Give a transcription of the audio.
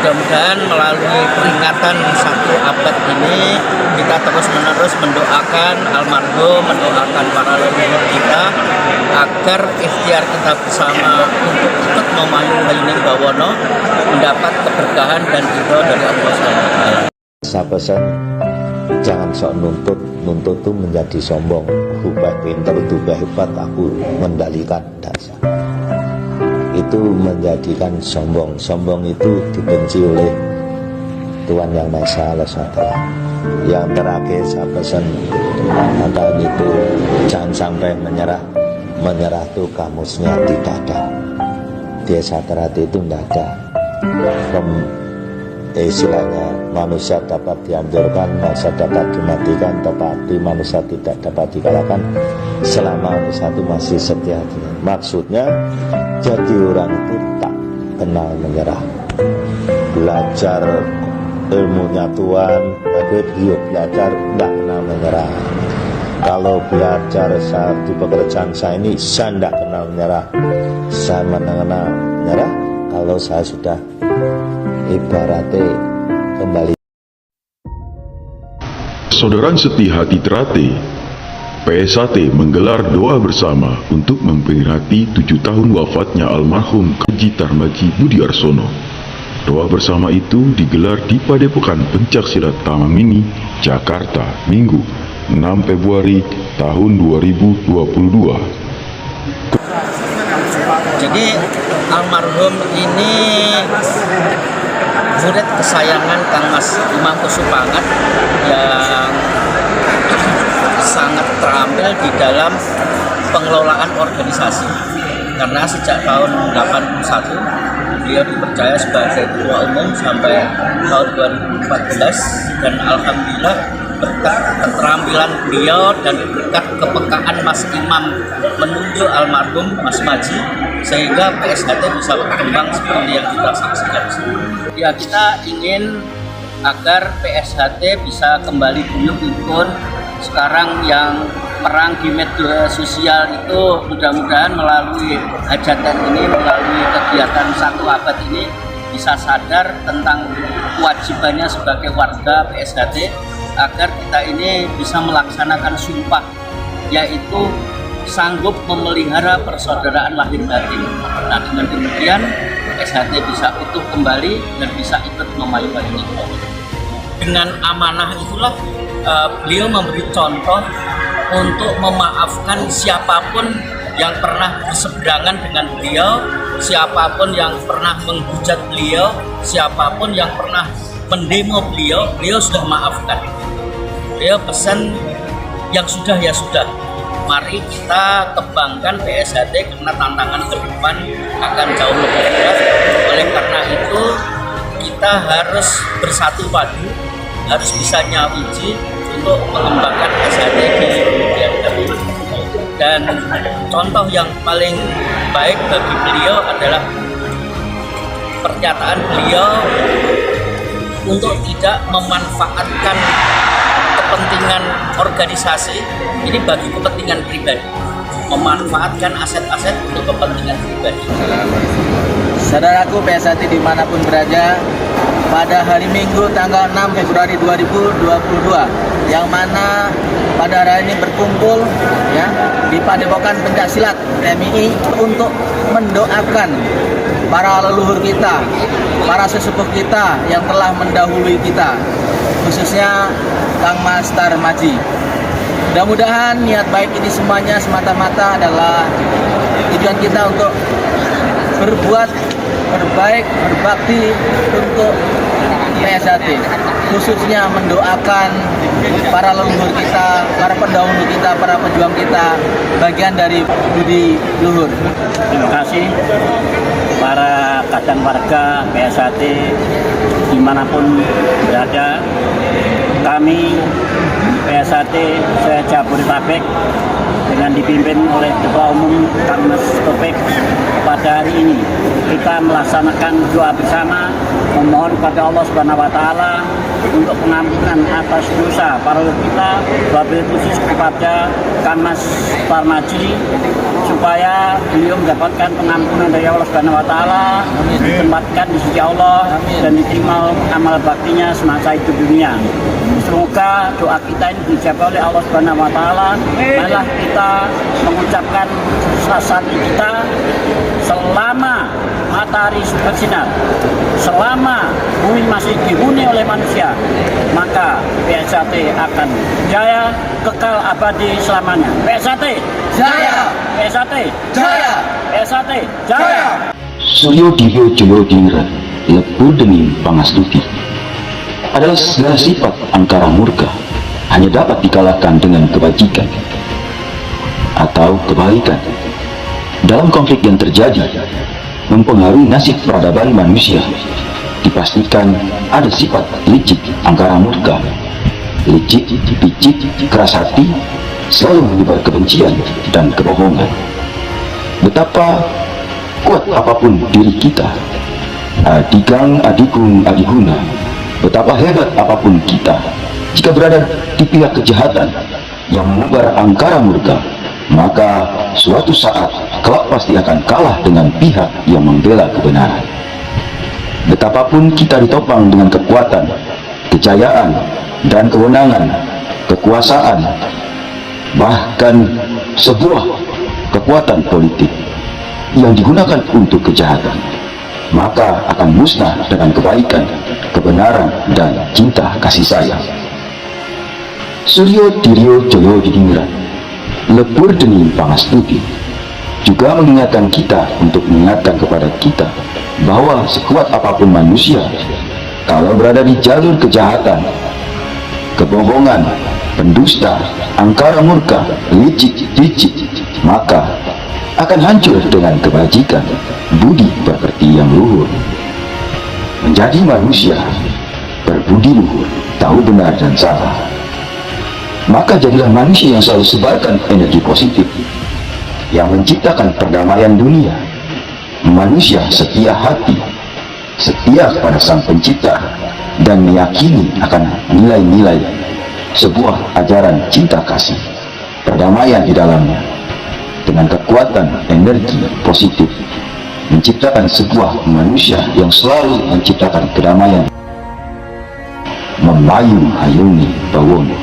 mudah-mudahan melalui peringatan 1 abad ini kita terus-menerus mendoakan almarhum, mendoakan para leluhur kita agar ikhtiar kita bersama untuk ikut memayu Bawono mendapat keberkahan dan ridho dari Allah SWT. Saya pesan jangan sok nuntut tuh menjadi sombong. Ubah pinter, ubah hebat, aku mengendalikan dasar. Itu menjadikan sombong. Sombong itu dibenci oleh Tuhan Yang Maha Esa Allah SWT. Yang terakhir saya pesan tahun itu jangan sampai menyerah. Menyerah tuh kamusnya tidak ada. Desa Terati itu tidak ada. Istilahnya manusia dapat dihancurkan, manusia dapat dimatikan, tetapi manusia tidak dapat dikalahkan selama manusia itu masih setia. Maksudnya jadi orang itu tak kenal menyerah, belajar ilmunya Tuhan, tapi dia belajar tidak kenal menyerah. Kalau belajar satu pekerjaan saya ini, saya tidak kenal menyerah. Saya mengenal menyerah kalau saya sudah ibaratnya kembali. Saudaraan Setihati Terate, PSHT menggelar doa bersama untuk memperingati 7 tahun wafatnya almarhum Kaji Tarmaji Budiarsono. Doa bersama itu digelar di Padepokan Pencaksilat Taman Mini, Jakarta, Minggu 6 Februari tahun 2022. Jadi almarhum ini murid kesayangan Kang Mas Imam Kusupangat yang sangat terampil di dalam pengelolaan organisasi, karena sejak tahun 81 beliau dipercaya sebagai ketua umum sampai tahun 2014, dan alhamdulillah berkat keterampilan beliau dan berkat kepekaan Mas Imam menunjuk almarhum Mas Maji, sehingga PSHT bisa berkembang seperti yang kita saksikan. Ya, kita ingin agar PSHT bisa kembali buyut-buyut. Sekarang yang perang di media sosial itu mudah-mudahan melalui hajatan ini, melalui kegiatan 1 abad ini bisa sadar tentang kewajibannya sebagai warga PSHT, agar kita ini bisa melaksanakan sumpah, yaitu sanggup memelihara persaudaraan lahir batin. Nah, dengan demikian PSHT bisa utuh kembali dan bisa ikut memajukan ini. Dengan amanah itulah beliau memberi contoh untuk memaafkan siapapun yang pernah berseberangan dengan beliau, siapapun yang pernah menghujat beliau, siapapun yang pernah mendemo beliau, beliau sudah maafkan. Beliau pesan yang sudah ya sudah. Mari kita kembangkan PSHT karena tantangan ke depan akan jauh lebih berat. Oleh karena itu kita harus bersatu padu, harus bisa nyawiji untuk mengembangkan PSHT di kemudian hari. Dan contoh yang paling baik bagi beliau adalah pernyataan beliau untuk tidak memanfaatkan kepentingan organisasi ini bagi kepentingan pribadi, memanfaatkan aset-aset untuk kepentingan pribadi. Saudaraku PSHT dimanapun berada, pada hari Minggu tanggal 6 Februari 2022, yang mana pada hari ini berkumpul ya di Padepokan Pencaksilat MII untuk mendoakan para leluhur kita, para sesepuh kita yang telah mendahului kita, khususnya Kang Mas Tarmaji. Mudah-mudahan niat baik ini semuanya semata-mata adalah tujuan kita untuk berbuat berbaik, berbakti untuk PSHT, khususnya mendoakan para leluhur kita, para pendahulu kita, para pejuang kita, bagian dari budi luhur. Terima kasih para kadang warga PSHT dimanapun berada. Kami PSHT se-Jabodetabek dengan dipimpin oleh Ketua Umum Kang Mas Topik, pada hari ini kita melaksanakan doa bersama memohon kepada Allah Subhanahu wa taala untuk pengampunan atas dosa para kita, wabil khusus kepada Kamas Parmaji, supaya beliau mendapatkan pengampunan dari Allah Subhanahu wa taala, ditempatkan di sisi Allah dan diterima amal baktinya semasa hidup dunia. Semoga doa kita ini dijawab oleh Allah Subhanahu wa taala. Malah kita mengucapkan salat kita selama matahari bersinar, selama bumi masih dihuni oleh manusia, maka PSAT akan jaya kekal abadi selamanya. PSAT jaya, PSAT jaya, PSAT jaya. Suryo Diryo Joyo Dingra lebur demi pangastuti adalah segala sifat angkara murka hanya dapat dikalahkan dengan kebajikan atau kebalikan. Dalam konflik yang terjadi mempengaruhi nasib peradaban manusia, dipastikan ada sifat licik angkara murka. Licik, picik, keras hati, selalu menyebar kebencian dan kebohongan. Betapa kuat apapun diri kita, adigang, adigung, adiguna, betapa hebat apapun kita, jika berada di pihak kejahatan yang mengubar angkara murka, maka suatu saat kelak pasti akan kalah dengan pihak yang membela kebenaran. Betapapun kita ditopang dengan kekuatan, kejayaan, dan kewenangan, kekuasaan, bahkan sebuah kekuatan politik yang digunakan untuk kejahatan, maka akan musnah dengan kebaikan, kebenaran, dan cinta kasih sayang. Suryo Diryo Joyo Dingra lebur demi pangastuti juga mengingatkan kita untuk mengingatkan kepada kita bahwa sekuat apapun manusia, kalau berada di jalur kejahatan, kebohongan, pendusta, angkara murka, licik, picik, maka akan hancur dengan kebajikan, budi pekerti yang luhur. Menjadi manusia berbudi luhur, tahu benar dan salah, maka jadilah manusia yang selalu sebarkan energi positif yang menciptakan perdamaian dunia. Manusia setia hati, setia kepada Sang Pencipta, dan meyakini akan nilai-nilai sebuah ajaran cinta kasih, perdamaian di dalamnya. Dengan kekuatan energi positif, menciptakan sebuah manusia yang selalu menciptakan kedamaian. Memayung hayuni bawono.